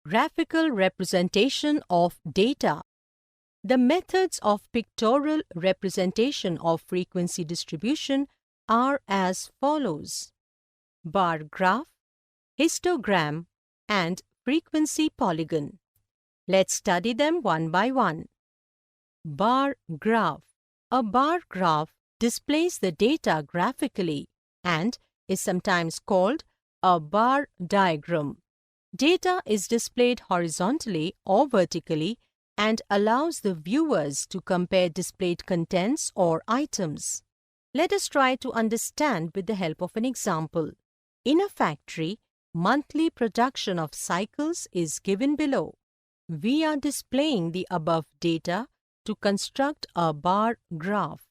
Graphical representation of data. The methods of pictorial representation of frequency distribution are as follows: bar graph, histogram, and frequency polygon. Let's study them one by one. Bar graph. A bar graph displays the data graphically and is sometimes called a bar diagram. Data is displayed horizontally or vertically and allows the viewers to compare displayed contents or items. Let us try to understand with the help of an example. In a factory, monthly production of cycles is given below. We are displaying the above data to construct a bar graph.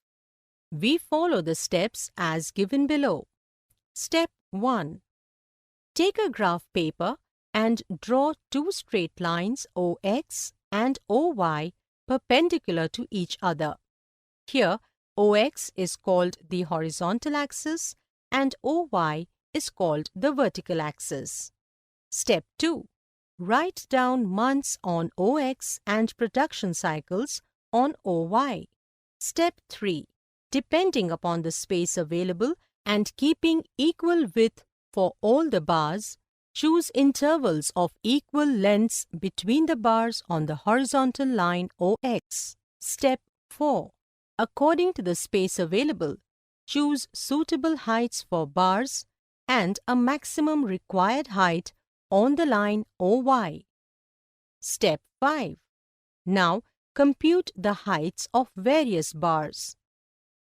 We follow the steps as given below. Step 1. Take a graph paper and draw two straight lines OX and OY perpendicular to each other. Here, OX is called the horizontal axis and OY is called the vertical axis. Step 2. Write down months on OX and production cycles on OY. Step 3. Depending upon the space available and keeping equal width for all the bars, choose intervals of equal lengths between the bars on the horizontal line OX. Step 4. According to the space available, choose suitable heights for bars and a maximum required height on the line OY. Step 5. Now, compute the heights of various bars.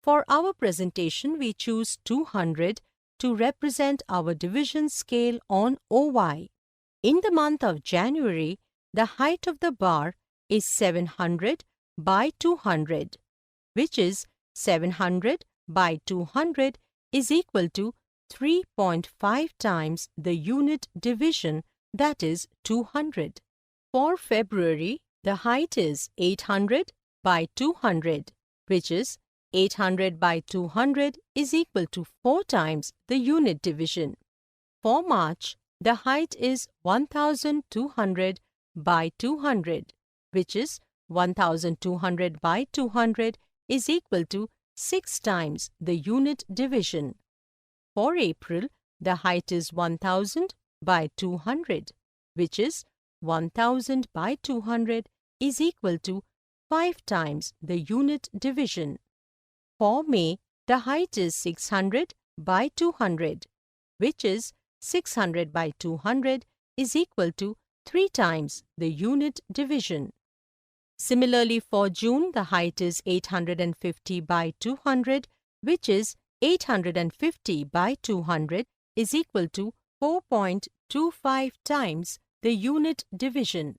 For our presentation, we choose 200 to represent our division scale on OY. In the month of January, the height of the bar is 700 by 200, which is 700 by 200 is equal to 3.5 times the unit division, that is 200. For February, the height is 800 by 200, which is 800 by 200 is equal to 4 times the unit division. For March, the height is 1200 by 200, which is 1200 by 200 is equal to 6 times the unit division. For April, the height is 1000 by 200, which is 1000 by 200 is equal to 5 times the unit division. For May, the height is 600 by 200, which is 600 by 200 is equal to 3 times the unit division. Similarly, for June, the height is 850 by 200, which is 850 by 200 is equal to 4.25 times the unit division.